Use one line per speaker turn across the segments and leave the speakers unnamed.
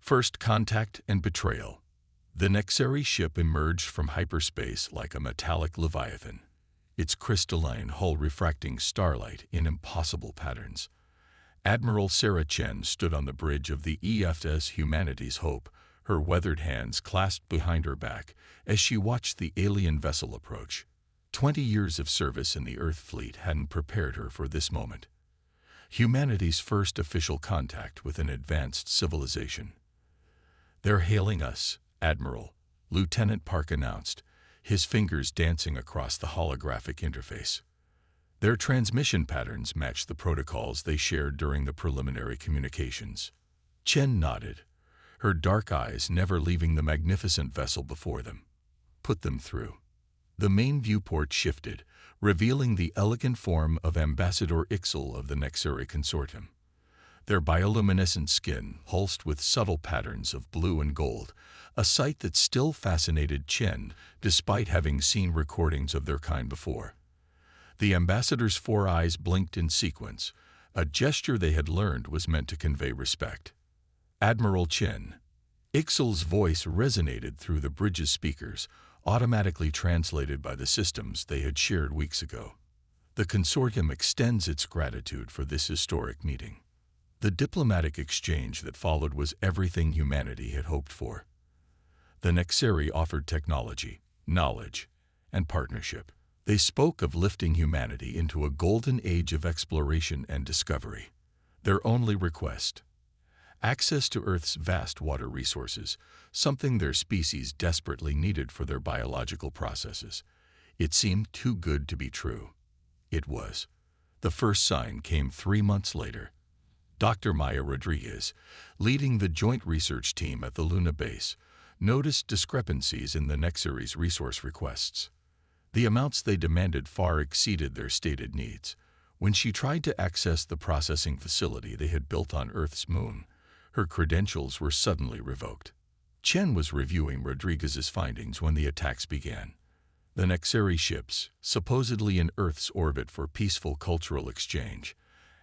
First contact and betrayal. The Nexeri ship emerged from hyperspace like a metallic leviathan, its crystalline hull refracting starlight in impossible patterns. Admiral Sarah Chen stood on the bridge of the EFS Humanity's Hope, her weathered hands clasped behind her back as she watched the alien vessel approach. 20 years of service in the Earth fleet hadn't prepared her for this moment. Humanity's first official contact with an advanced civilization. "They're hailing us, Admiral," Lieutenant Park announced, his fingers dancing across the holographic interface. Their transmission patterns matched the protocols they shared during the preliminary communications. Chen nodded, her dark eyes never leaving the magnificent vessel before them. "Put them through." The main viewport shifted, revealing the elegant form of Ambassador Ixel of the Nexeri Consortium. Their bioluminescent skin pulsed with subtle patterns of blue and gold, a sight that still fascinated Chen despite having seen recordings of their kind before. The ambassador's 4 eyes blinked in sequence, a gesture they had learned was meant to convey respect. "Admiral Chen." Ixel's voice resonated through the bridge's speakers, automatically translated by the systems they had shared weeks ago. "The consortium extends its gratitude for this historic meeting." The diplomatic exchange that followed was everything humanity had hoped for. The Nexeri offered technology, knowledge, and partnership. They spoke of lifting humanity into a golden age of exploration and discovery. Their only request: access to Earth's vast water resources, something their species desperately needed for their biological processes. It seemed too good to be true. It was. The first sign came 3 months later. Dr. Maya Rodriguez, leading the joint research team at the Luna base, noticed discrepancies in the Nexeri's resource requests. The amounts they demanded far exceeded their stated needs. When she tried to access the processing facility they had built on Earth's moon, her credentials were suddenly revoked. Chen was reviewing Rodriguez's findings when the attacks began. The Nexeri ships, supposedly in Earth's orbit for peaceful cultural exchange,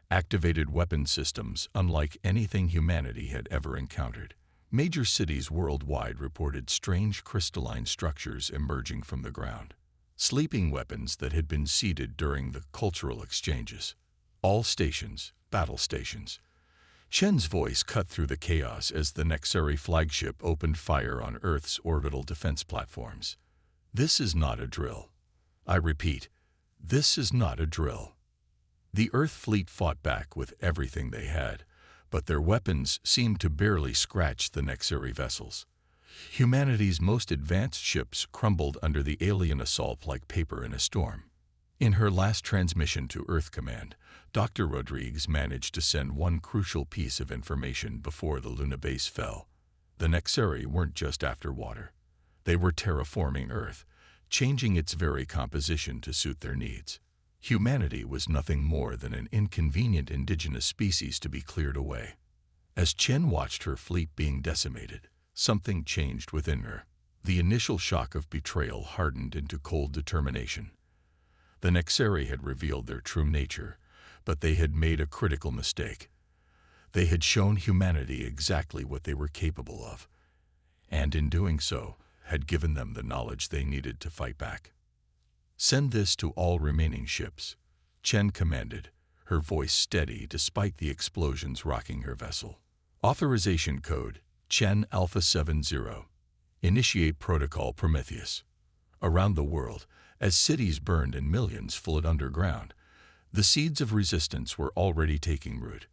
activated weapon systems unlike anything humanity had ever encountered. Major cities worldwide reported strange crystalline structures emerging from the ground. Sleeping weapons that had been seeded during the cultural exchanges. All stations, battle stations. Chen's voice cut through the chaos as the Nexeri flagship opened fire on Earth's orbital defense platforms. "This is not a drill. I repeat, this is not a drill." The Earth fleet fought back with everything they had, but their weapons seemed to barely scratch the Nexeri vessels. Humanity's most advanced ships crumbled under the alien assault like paper in a storm. In her last transmission to Earth Command, Dr. Rodriguez managed to send one crucial piece of information before the Luna base fell. The Nexeri weren't just after water. They were terraforming Earth, changing its very composition to suit their needs. Humanity was nothing more than an inconvenient indigenous species to be cleared away. As Chen watched her fleet being decimated, something changed within her. The initial shock of betrayal hardened into cold determination. The Nexeri had revealed their true nature, but they had made a critical mistake. They had shown humanity exactly what they were capable of, and in doing so, had given them the knowledge they needed to fight back. "Send this to all remaining ships," Chen commanded, her voice steady despite the explosions rocking her vessel. Authorization code, Chen Alpha 70. Initiate Protocol Prometheus. Around the world, as cities burned and millions fled underground, the seeds of resistance were already taking root.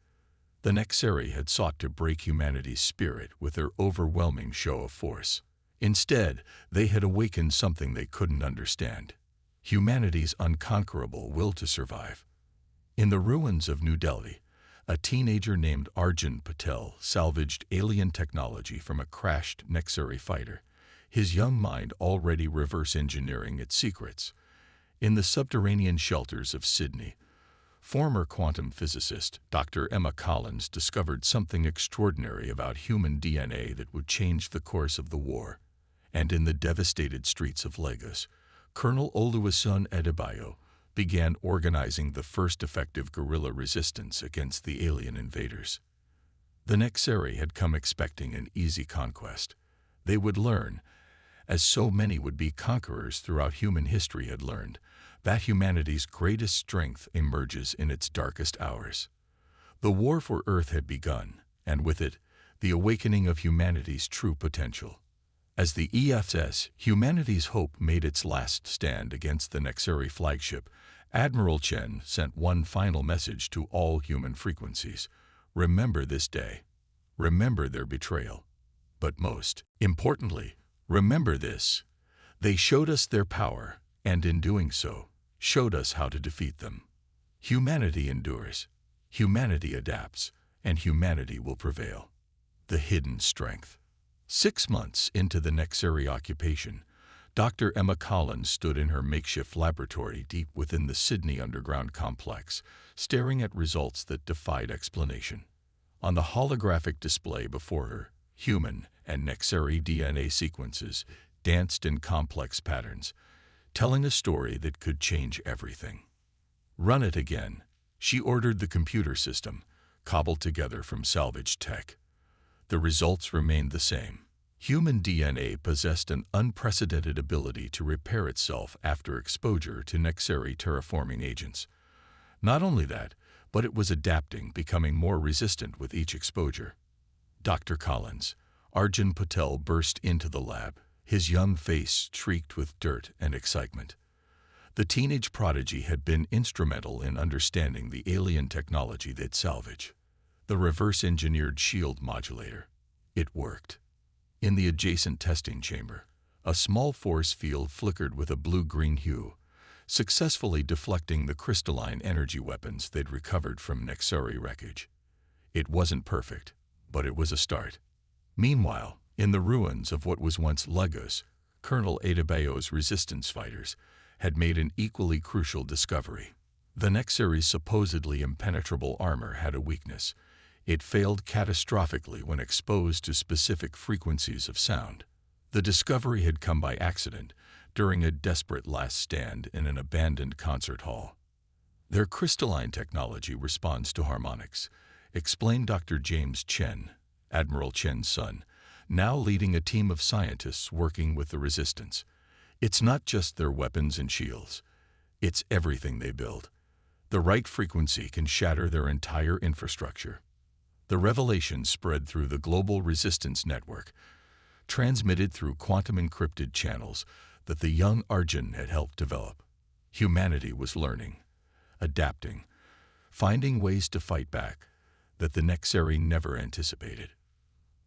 The Nexeri had sought to break humanity's spirit with their overwhelming show of force. Instead, they had awakened something they couldn't understand: humanity's unconquerable will to survive. In the ruins of New Delhi, a teenager named Arjun Patel salvaged alien technology from a crashed Nexeri fighter, his young mind already reverse engineering its secrets. In the subterranean shelters of Sydney, former quantum physicist Dr. Emma Collins discovered something extraordinary about human DNA that would change the course of the war. And in the devastated streets of Lagos, Colonel Oluwaseun Adebayo began organizing the first effective guerrilla resistance against the alien invaders. The Nexeri had come expecting an easy conquest. They would learn, as so many would-be conquerors throughout human history had learned, that humanity's greatest strength emerges in its darkest hours. The war for Earth had begun, and with it, the awakening of humanity's true potential. As the EFS, humanity's hope, made its last stand against the Nexeri flagship, Admiral Chen sent one final message to all human frequencies. Remember this day. Remember their betrayal. But most importantly, remember this. They showed us their power, and in doing so, showed us how to defeat them. Humanity endures, humanity adapts, and humanity will prevail. The hidden strength. 6 months into the Nexeri occupation, Dr. Emma Collins stood in her makeshift laboratory deep within the Sydney Underground complex, staring at results that defied explanation. On the holographic display before her, human and Nexeri DNA sequences danced in complex patterns, telling a story that could change everything. Run it again, she ordered the computer system, cobbled together from salvaged tech. The results remained the same. Human DNA possessed an unprecedented ability to repair itself after exposure to Nexeri terraforming agents. Not only that, but it was adapting, becoming more resistant with each exposure. Dr. Collins, Arjun Patel, burst into the lab, his young face streaked with dirt and excitement. The teenage prodigy had been instrumental in understanding the alien technology they'd salvage. The reverse-engineered shield modulator. It worked. In the adjacent testing chamber, a small force field flickered with a blue-green hue, successfully deflecting the crystalline energy weapons they'd recovered from Nexeri wreckage. It wasn't perfect, but it was a start. Meanwhile, in the ruins of what was once Lagos, Colonel Adebayo's resistance fighters had made an equally crucial discovery. The Nexeri's supposedly impenetrable armor had a weakness. It failed catastrophically when exposed to specific frequencies of sound. The discovery had come by accident during a desperate last stand in an abandoned concert hall. Their crystalline technology responds to harmonics, explained Dr. James Chen, Admiral Chen's son, now leading a team of scientists working with the resistance. It's not just their weapons and shields. It's everything they build. The right frequency can shatter their entire infrastructure. The revelation spread through the global resistance network, transmitted through quantum-encrypted channels that the young Arjun had helped develop. Humanity was learning, adapting, finding ways to fight back that the Nexeri never anticipated.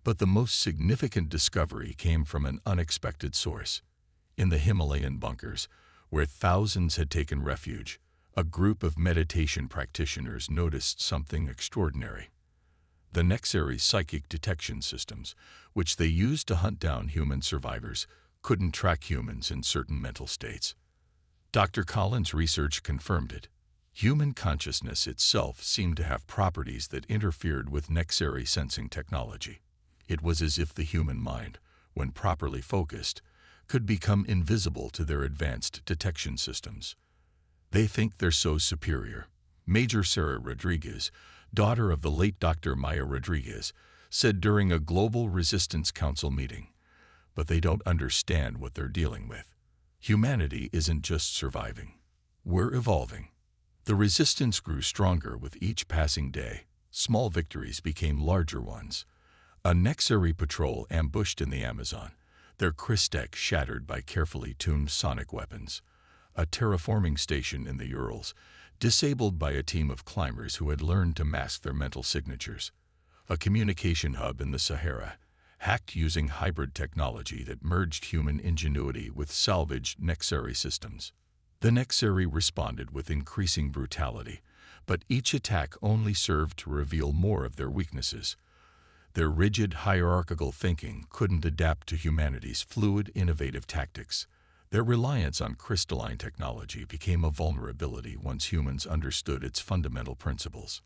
But the most significant discovery came from an unexpected source. In the Himalayan bunkers, where thousands had taken refuge, a group of meditation practitioners noticed something extraordinary. The Nexeri's psychic detection systems, which they used to hunt down human survivors, couldn't track humans in certain mental states. Dr. Collins' research confirmed it. Human consciousness itself seemed to have properties that interfered with Nexeri sensing technology. It was as if the human mind, when properly focused, could become invisible to their advanced detection systems. They think they're so superior. Major Sarah Rodriguez, daughter of the late Dr. Maya Rodriguez, said during a Global Resistance Council meeting. But they don't understand what they're dealing with. Humanity isn't just surviving. We're evolving. The resistance grew stronger with each passing day. Small victories became larger ones. A Nexeri patrol ambushed in the Amazon, their Christech shattered by carefully tuned sonic weapons. A terraforming station in the Urals, disabled by a team of climbers who had learned to mask their mental signatures. A communication hub in the Sahara, hacked using hybrid technology that merged human ingenuity with salvaged Nexeri systems. The Nexeri responded with increasing brutality, but each attack only served to reveal more of their weaknesses. Their rigid, hierarchical thinking couldn't adapt to humanity's fluid, innovative tactics. Their reliance on crystalline technology became a vulnerability once humans understood its fundamental principles.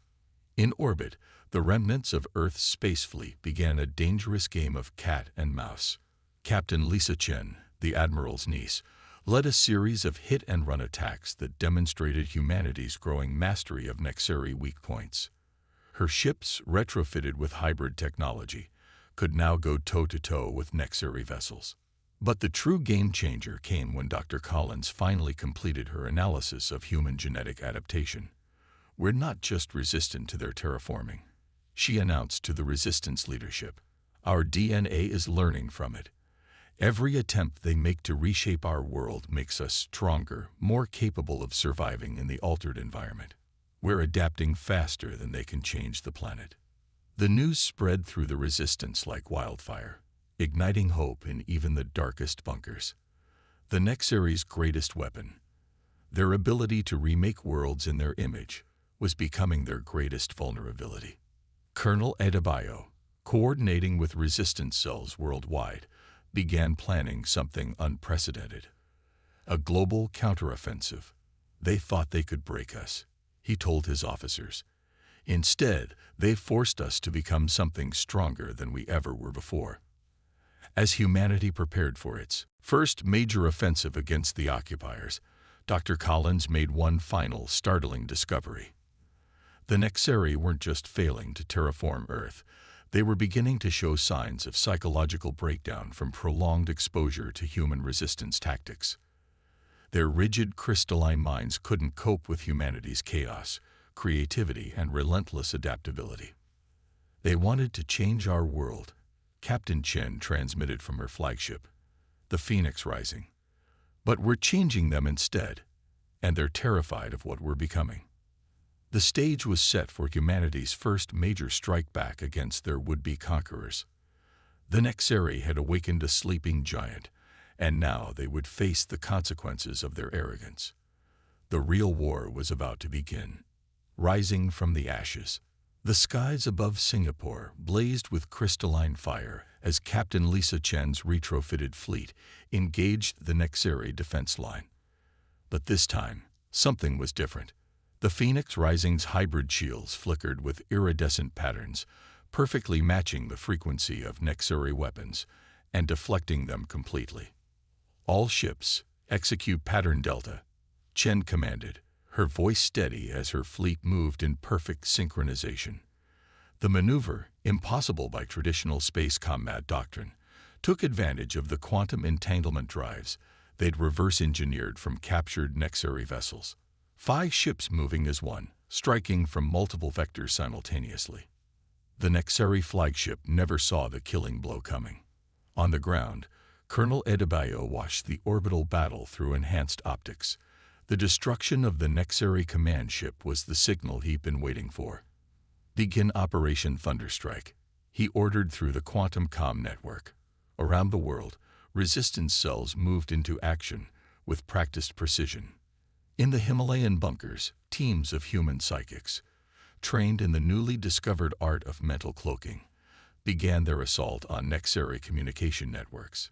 In orbit, the remnants of Earth's space fleet began a dangerous game of cat and mouse. Captain Lisa Chen, the Admiral's niece, led a series of hit-and-run attacks that demonstrated humanity's growing mastery of Nexeri weak points. Her ships, retrofitted with hybrid technology, could now go toe-to-toe with Nexary vessels. But the true game-changer came when Dr. Collins finally completed her analysis of human genetic adaptation. "We're not just resistant to their terraforming," she announced to the Resistance leadership. "Our DNA is learning from it. Every attempt they make to reshape our world makes us stronger, more capable of surviving in the altered environment. We're adapting faster than they can change the planet." The news spread through the Resistance like wildfire, igniting hope in even the darkest bunkers. The Nexary's greatest weapon, their ability to remake worlds in their image, was becoming their greatest vulnerability. Colonel Adebayo, coordinating with Resistance cells worldwide, began planning something unprecedented. A global counteroffensive. "They thought they could break us," he told his officers. "Instead, they forced us to become something stronger than we ever were before." As humanity prepared for its first major offensive against the occupiers, Dr. Collins made one final startling discovery. The Nexary weren't just failing to terraform Earth. They were beginning to show signs of psychological breakdown from prolonged exposure to human resistance tactics. Their rigid, crystalline minds couldn't cope with humanity's chaos, creativity, and relentless adaptability. "They wanted to change our world," Captain Chen transmitted from her flagship, the Phoenix Rising. "But we're changing them instead, and they're terrified of what we're becoming." The stage was set for humanity's first major strike back against their would-be conquerors. The Nexary had awakened a sleeping giant, and now they would face the consequences of their arrogance. The real war was about to begin. Rising from the ashes, the skies above Singapore blazed with crystalline fire as Captain Lisa Chen's retrofitted fleet engaged the Nexary defense line. But this time, something was different. The Phoenix Rising's hybrid shields flickered with iridescent patterns, perfectly matching the frequency of Nexary weapons and deflecting them completely. "All ships, execute pattern Delta," Chen commanded, her voice steady as her fleet moved in perfect synchronization. The maneuver, impossible by traditional space combat doctrine, took advantage of the quantum entanglement drives they'd reverse-engineered from captured Nexary vessels. 5 ships moving as one, striking from multiple vectors simultaneously. The Nexary flagship never saw the killing blow coming. On the ground, Colonel Adebayo watched the orbital battle through enhanced optics. The destruction of the Nexary command ship was the signal he'd been waiting for. "Begin Operation Thunderstrike," he ordered through the quantum comm network. Around the world, resistance cells moved into action with practiced precision. In the Himalayan bunkers, teams of human psychics, trained in the newly discovered art of mental cloaking, began their assault on Nexary communication networks.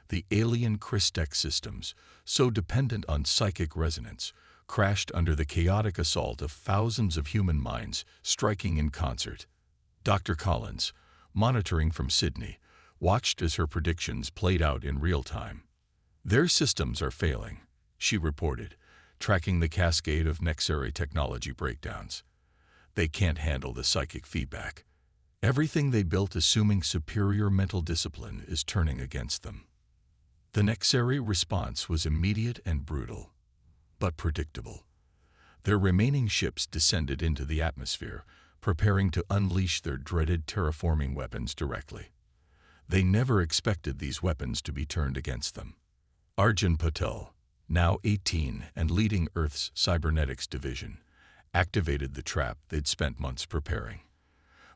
The alien Christech systems, so dependent on psychic resonance, crashed under the chaotic assault of thousands of human minds striking in concert. Dr. Collins, monitoring from Sydney, watched as her predictions played out in real time. "Their systems are failing," she reported, tracking the cascade of Nexary technology breakdowns. "They can't handle the psychic feedback. Everything they built assuming superior mental discipline is turning against them." The Nexary response was immediate and brutal, but predictable. Their remaining ships descended into the atmosphere, preparing to unleash their dreaded terraforming weapons directly. They never expected these weapons to be turned against them. Arjun Patel, now 18 and leading Earth's cybernetics division, activated the trap they'd spent months preparing.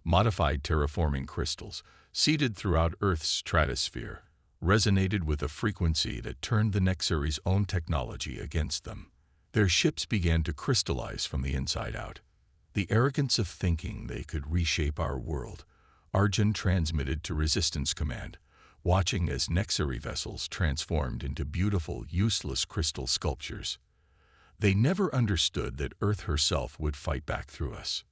Modified terraforming crystals, seeded throughout Earth's stratosphere, resonated with a frequency that turned the Nexary's own technology against them. Their ships began to crystallize from the inside out. "The arrogance of thinking they could reshape our world," Arjun transmitted to Resistance Command, watching as Nexary vessels transformed into beautiful, useless crystal sculptures. "They never understood that Earth herself would fight back through us."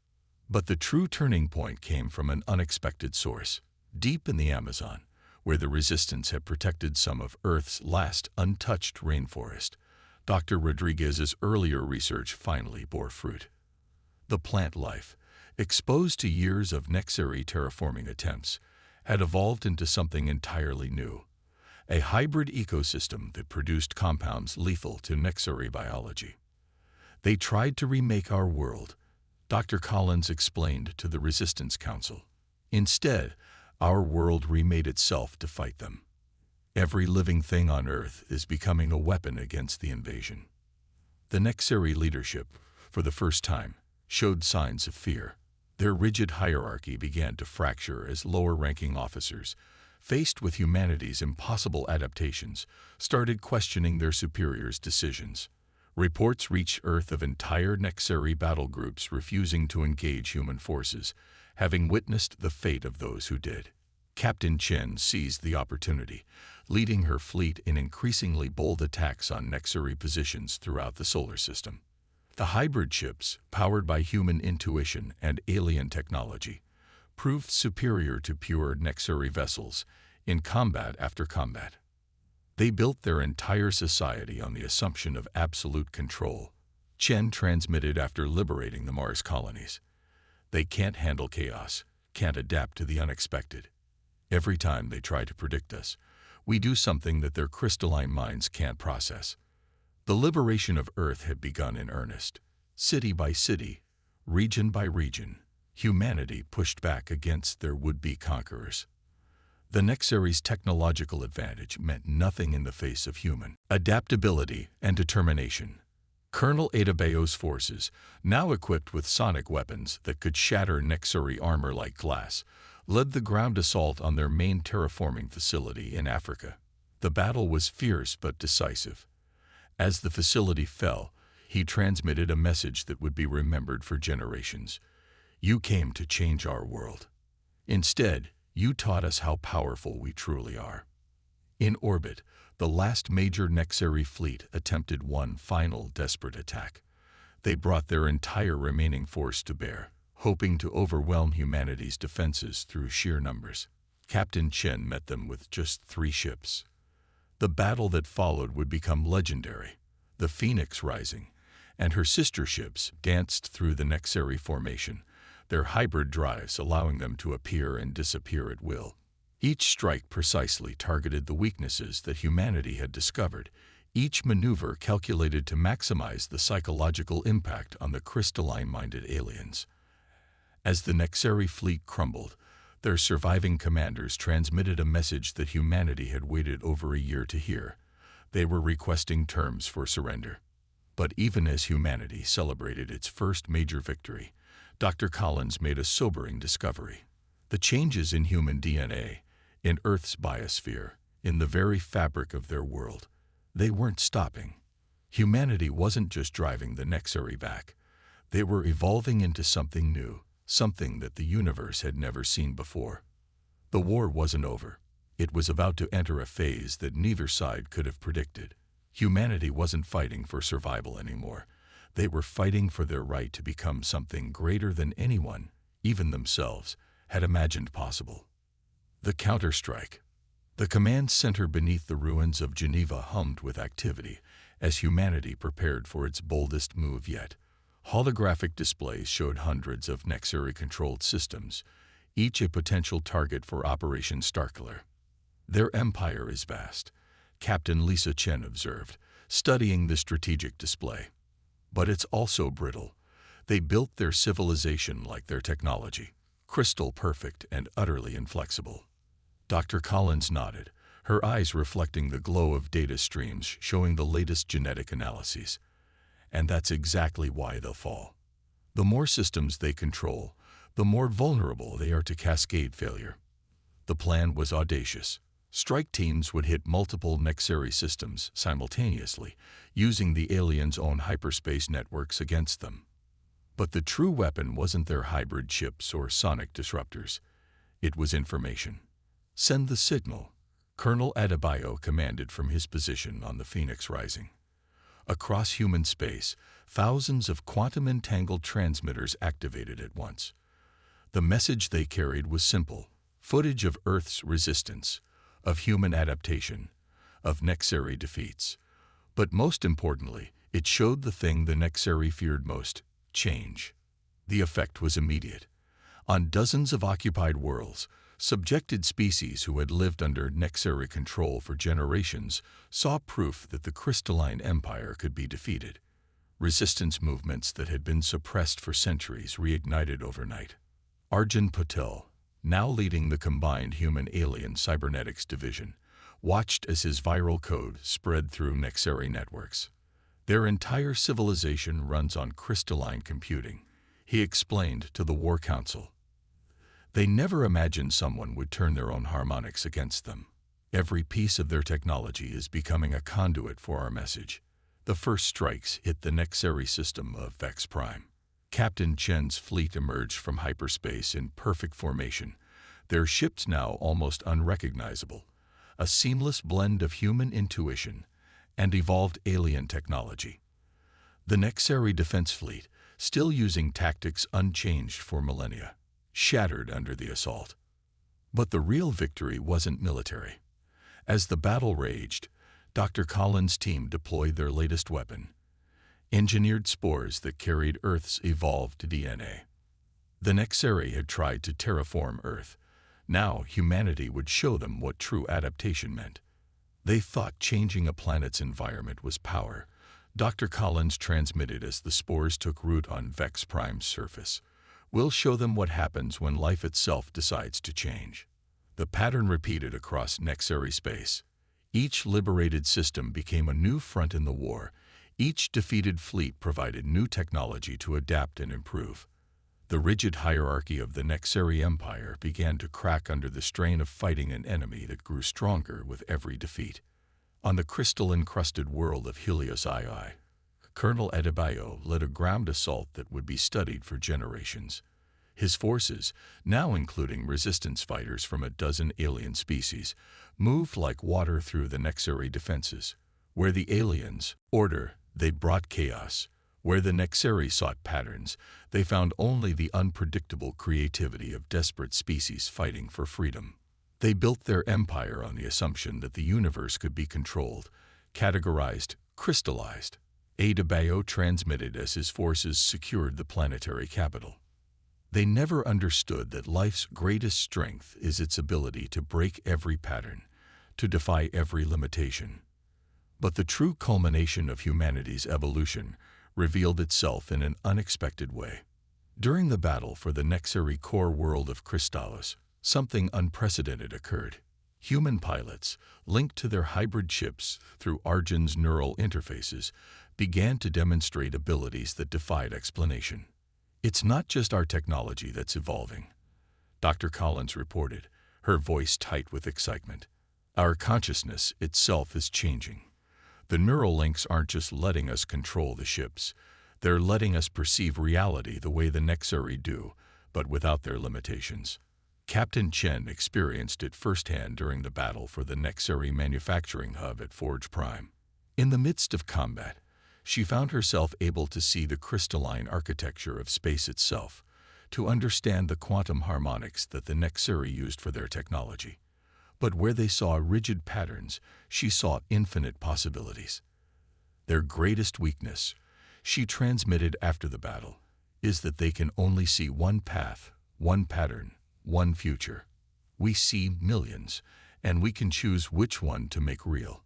But the true turning point came from an unexpected source. Deep in the Amazon, where the Resistance had protected some of Earth's last untouched rainforest, Dr. Rodriguez's earlier research finally bore fruit. The plant life, exposed to years of Nexary terraforming attempts, had evolved into something entirely new, a hybrid ecosystem that produced compounds lethal to Nexary biology. They tried to remake our world, Dr. Collins explained to the Resistance Council. Instead, our world remade itself to fight them. Every living thing on Earth is becoming a weapon against the invasion. The Nexary leadership, for the first time, showed signs of fear. Their rigid hierarchy began to fracture as lower-ranking officers, faced with humanity's impossible adaptations, started questioning their superiors' decisions. Reports reached Earth of entire Nexary battle groups refusing to engage human forces, having witnessed the fate of those who did. Captain Chen seized the opportunity, leading her fleet in increasingly bold attacks on Nexary positions throughout the solar system. The hybrid ships, powered by human intuition and alien technology, proved superior to pure Nexary vessels in combat after combat. They built their entire society on the assumption of absolute control. Chen transmitted after liberating the Mars colonies. They can't handle chaos, can't adapt to the unexpected. Every time they try to predict us, we do something that their crystalline minds can't process. The liberation of Earth had begun in earnest. City by city, region by region, humanity pushed back against their would-be conquerors. The Nexary's technological advantage meant nothing in the face of human adaptability and determination. Colonel Adebayo's forces, now equipped with sonic weapons that could shatter Nexary armor like glass, led the ground assault on their main terraforming facility in Africa. The battle was fierce but decisive. As the facility fell, he transmitted a message that would be remembered for generations. You came to change our world. Instead, you taught us how powerful we truly are. In orbit, the last major Nexary fleet attempted one final desperate attack. They brought their entire remaining force to bear, hoping to overwhelm humanity's defenses through sheer numbers. Captain Chen met them with just 3 ships. The battle that followed would become legendary. The Phoenix Rising and her sister ships danced through the Nexary formation, their hybrid drives allowing them to appear and disappear at will. Each strike precisely targeted the weaknesses that humanity had discovered, each maneuver calculated to maximize the psychological impact on the crystalline-minded aliens. As the Nexary fleet crumbled, their surviving commanders transmitted a message that humanity had waited over a year to hear. They were requesting terms for surrender. But even as humanity celebrated its first major victory, Dr. Collins made a sobering discovery. The changes in human DNA, in Earth's biosphere, in the very fabric of their world, they weren't stopping. Humanity wasn't just driving the Nexary back. They were evolving into something new, something that the universe had never seen before. The war wasn't over. It was about to enter a phase that neither side could have predicted. Humanity wasn't fighting for survival anymore. They were fighting for their right to become something greater than anyone, even themselves, had imagined possible. The counterstrike. The command center beneath the ruins of Geneva hummed with activity as humanity prepared for its boldest move yet. Holographic displays showed hundreds of Nexary-controlled systems, each a potential target for Operation Starkiller. Their empire is vast, Captain Lisa Chen observed, studying the strategic display. But it's also brittle. They built their civilization like their technology, crystal perfect and utterly inflexible. Dr. Collins nodded, her eyes reflecting the glow of data streams showing the latest genetic analyses. And that's exactly why they'll fall. The more systems they control, the more vulnerable they are to cascade failure. The plan was audacious. Strike teams would hit multiple Nexary systems simultaneously, using the aliens' own hyperspace networks against them. But the true weapon wasn't their hybrid ships or sonic disruptors. It was information. Send the signal, Colonel Adebayo commanded from his position on the Phoenix Rising. Across human space, thousands of quantum-entangled transmitters activated at once. The message they carried was simple: footage of Earth's resistance, of human adaptation, of Nexary defeats. But most importantly, it showed the thing the Nexary feared most: change. The effect was immediate. On dozens of occupied worlds, subjected species who had lived under Nexeri control for generations saw proof that the crystalline empire could be defeated. Resistance movements that had been suppressed for centuries reignited overnight. Arjun Patel, now leading the combined human-alien cybernetics division, watched as his viral code spread through Nexeri networks. Their entire civilization runs on crystalline computing, he explained to the War Council. They never imagined someone would turn their own harmonics against them. Every piece of their technology is becoming a conduit for our message. The first strikes hit the Nexeri system of Vex Prime. Captain Chen's fleet emerged from hyperspace in perfect formation, their ships now almost unrecognizable, a seamless blend of human intuition and evolved alien technology. The Nexeri defense fleet, still using tactics unchanged for millennia, shattered under the assault. But the real victory wasn't military. As the battle raged, Dr. Collins' team deployed their latest weapon, engineered spores that carried Earth's evolved DNA. The Nexeri had tried to terraform Earth. Now humanity would show them what true adaptation meant. They thought changing a planet's environment was power. Dr. Collins transmitted as the spores took root on Vex Prime's surface. We'll show them what happens when life itself decides to change. The pattern repeated across Nexeri space. Each liberated system became a new front in the war. Each defeated fleet provided new technology to adapt and improve. The rigid hierarchy of the Nexeri Empire began to crack under the strain of fighting an enemy that grew stronger with every defeat. On the crystal-encrusted world of Helios II, Colonel Adebayo led a ground assault that would be studied for generations. His forces, now including resistance fighters from a dozen alien species, moved like water through the Nexeri defenses. Where the aliens, order, they brought chaos. Where the Nexeri sought patterns, they found only the unpredictable creativity of desperate species fighting for freedom. They built their empire on the assumption that the universe could be controlled, categorized, crystallized. Adebayo transmitted as his forces secured the planetary capital. They never understood that life's greatest strength is its ability to break every pattern, to defy every limitation. But the true culmination of humanity's evolution revealed itself in an unexpected way. During the battle for the Nexeri core world of Crystallis, something unprecedented occurred. Human pilots, linked to their hybrid ships through Arjun's neural interfaces, began to demonstrate abilities that defied explanation. It's not just our technology that's evolving, Dr. Collins reported, her voice tight with excitement. Our consciousness itself is changing. The neural links aren't just letting us control the ships, they're letting us perceive reality the way the Nexeri do, but without their limitations. Captain Chen experienced it firsthand during the battle for the Nexeri manufacturing hub at Forge Prime. In the midst of combat, she found herself able to see the crystalline architecture of space itself, to understand the quantum harmonics that the Nexeri used for their technology. But where they saw rigid patterns, she saw infinite possibilities. Their greatest weakness, she transmitted after the battle, is that they can only see one path, one pattern, one future. We see millions, and we can choose which one to make real.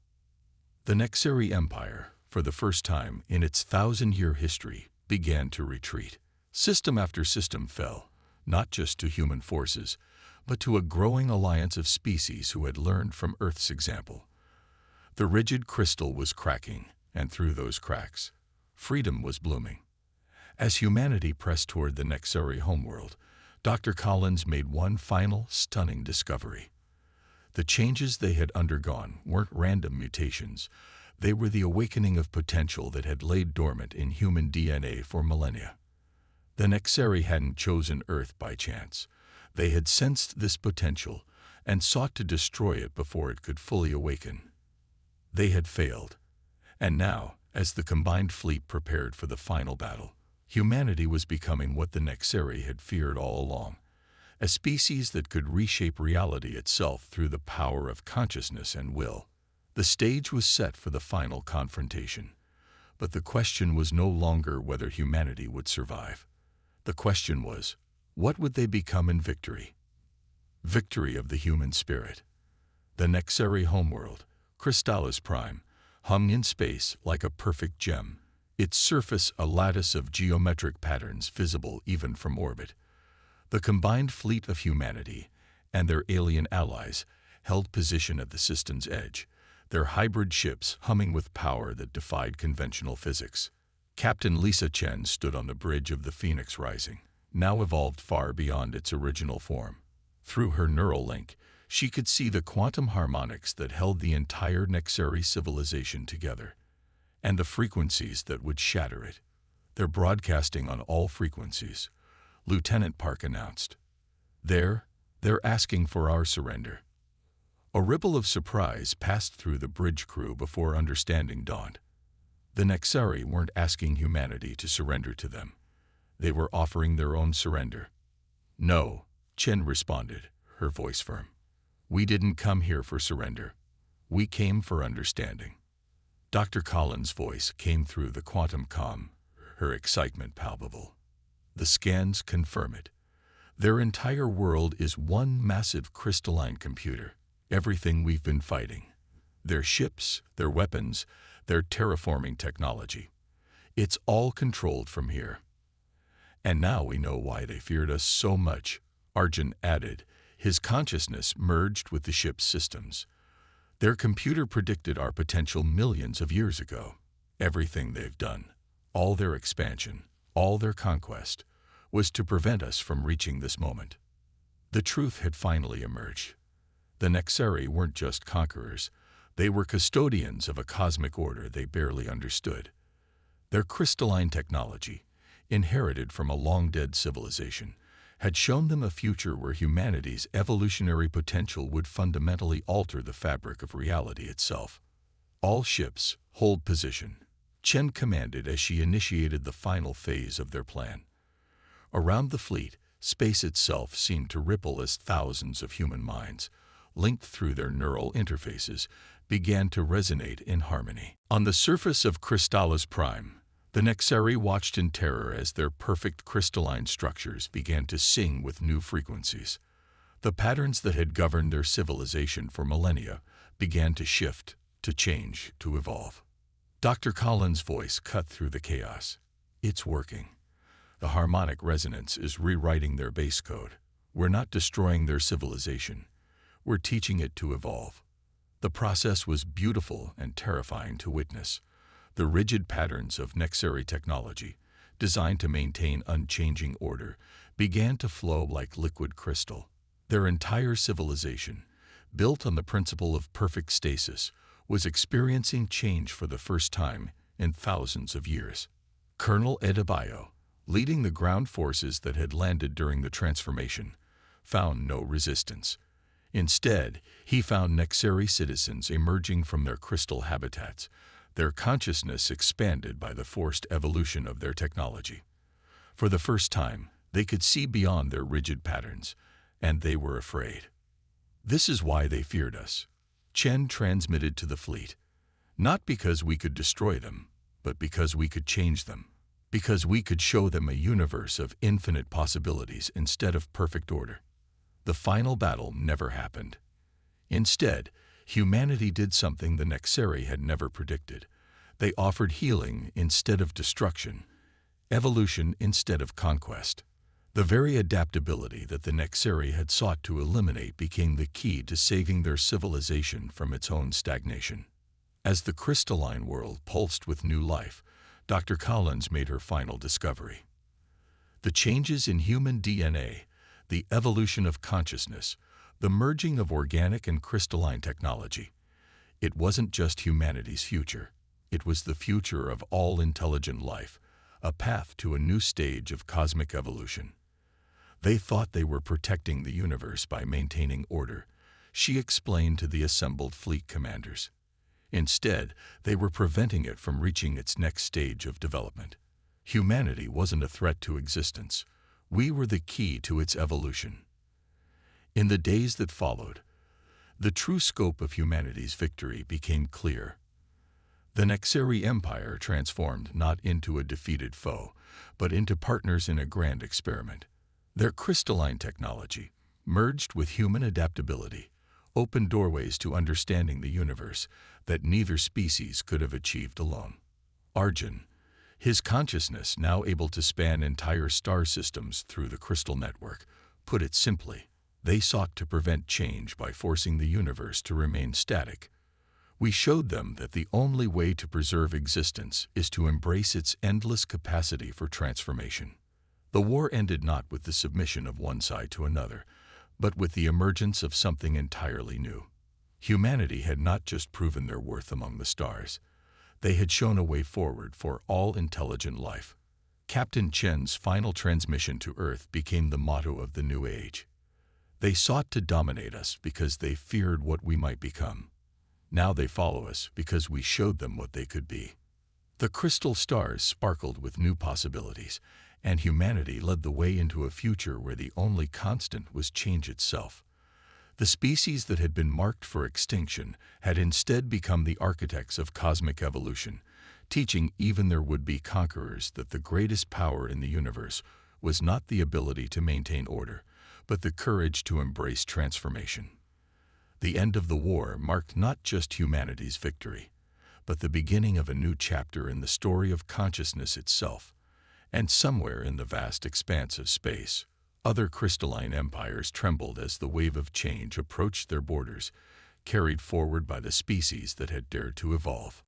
The Nexeri Empire, for the first time in its 1,000-year history, began to retreat. System after system fell, not just to human forces, but to a growing alliance of species who had learned from Earth's example. The rigid crystal was cracking, and through those cracks, freedom was blooming. As humanity pressed toward the Nexeri homeworld, Dr. Collins made one final, stunning discovery. The changes they had undergone weren't random mutations. They were the awakening of potential that had laid dormant in human DNA for millennia. The Nexeri hadn't chosen Earth by chance. They had sensed this potential and sought to destroy it before it could fully awaken. They had failed. And now, as the combined fleet prepared for the final battle, humanity was becoming what the Nexeri had feared all along, a species that could reshape reality itself through the power of consciousness and will. The stage was set for the final confrontation, but the question was no longer whether humanity would survive. The question was, what would they become in victory? Victory of the human spirit. The Nexari homeworld, Crystallis Prime, hung in space like a perfect gem, its surface a lattice of geometric patterns visible even from orbit. The combined fleet of humanity and their alien allies held position at the system's edge, their hybrid ships humming with power that defied conventional physics. Captain Lisa Chen stood on the bridge of the Phoenix Rising, now evolved far beyond its original form. Through her neural link, she could see the quantum harmonics that held the entire Nexari civilization together, and the frequencies that would shatter it. They're broadcasting on all frequencies, Lieutenant Park announced. They're asking for our surrender. A ripple of surprise passed through the bridge crew before understanding dawned. The Nexari weren't asking humanity to surrender to them. They were offering their own surrender. No, Chen responded, her voice firm. We didn't come here for surrender. We came for understanding. Dr. Collins' voice came through the quantum comm, her excitement palpable. The scans confirm it. Their entire world is one massive crystalline computer. Everything we've been fighting. Their ships, their weapons, their terraforming technology. It's all controlled from here. And now we know why they feared us so much, Arjun added, his consciousness merged with the ship's systems. Their computer predicted our potential millions of years ago. Everything they've done, all their expansion, all their conquest, was to prevent us from reaching this moment. The truth had finally emerged. The Nexari weren't just conquerors. They were custodians of a cosmic order they barely understood. Their crystalline technology, inherited from a long-dead civilization, had shown them a future where humanity's evolutionary potential would fundamentally alter the fabric of reality itself. All ships, hold position, Chen commanded as she initiated the final phase of their plan. Around the fleet, space itself seemed to ripple as thousands of human minds, linked through their neural interfaces, began to resonate in harmony. On the surface of Crystallis Prime, the Nexari watched in terror as their perfect crystalline structures began to sing with new frequencies. The patterns that had governed their civilization for millennia began to shift, to change, to evolve. Dr. Collins' voice cut through the chaos. It's working. The harmonic resonance is rewriting their base code. We're not destroying their civilization. We're teaching it to evolve. The process was beautiful and terrifying to witness. The rigid patterns of Nexari technology, designed to maintain unchanging order, began to flow like liquid crystal. Their entire civilization, built on the principle of perfect stasis, was experiencing change for the first time in thousands of years. Colonel Adebayo, leading the ground forces that had landed during the transformation, found no resistance. Instead, he found Nexari citizens emerging from their crystal habitats, their consciousness expanded by the forced evolution of their technology. For the first time, they could see beyond their rigid patterns, and they were afraid. This is why they feared us, Chen transmitted to the fleet. Not because we could destroy them, but because we could change them. Because we could show them a universe of infinite possibilities instead of perfect order. The final battle never happened. Instead, humanity did something the Nexari had never predicted. They offered healing instead of destruction, evolution instead of conquest. The very adaptability that the Nexari had sought to eliminate became the key to saving their civilization from its own stagnation. As the crystalline world pulsed with new life, Dr. Collins made her final discovery. The changes in human DNA, the evolution of consciousness, the merging of organic and crystalline technology. It wasn't just humanity's future. It was the future of all intelligent life, a path to a new stage of cosmic evolution. They thought they were protecting the universe by maintaining order, she explained to the assembled fleet commanders. Instead, they were preventing it from reaching its next stage of development. Humanity wasn't a threat to existence. We were the key to its evolution. In the days that followed, the true scope of humanity's victory became clear. The Nexeri Empire transformed not into a defeated foe, but into partners in a grand experiment. Their crystalline technology, merged with human adaptability, opened doorways to understanding the universe that neither species could have achieved alone. Arjun, his consciousness now able to span entire star systems through the crystal network, put it simply, they sought to prevent change by forcing the universe to remain static. We showed them that the only way to preserve existence is to embrace its endless capacity for transformation. The war ended not with the submission of one side to another, but with the emergence of something entirely new. Humanity had not just proven their worth among the stars. They had shown a way forward for all intelligent life. Captain Chen's final transmission to Earth became the motto of the new age. They sought to dominate us because they feared what we might become. Now they follow us because we showed them what they could be. The crystal stars sparkled with new possibilities, and humanity led the way into a future where the only constant was change itself. The species that had been marked for extinction had instead become the architects of cosmic evolution, teaching even their would-be conquerors that the greatest power in the universe was not the ability to maintain order, but the courage to embrace transformation. The end of the war marked not just humanity's victory, but the beginning of a new chapter in the story of consciousness itself. And somewhere in the vast expanse of space, other crystalline empires trembled as the wave of change approached their borders, carried forward by the species that had dared to evolve.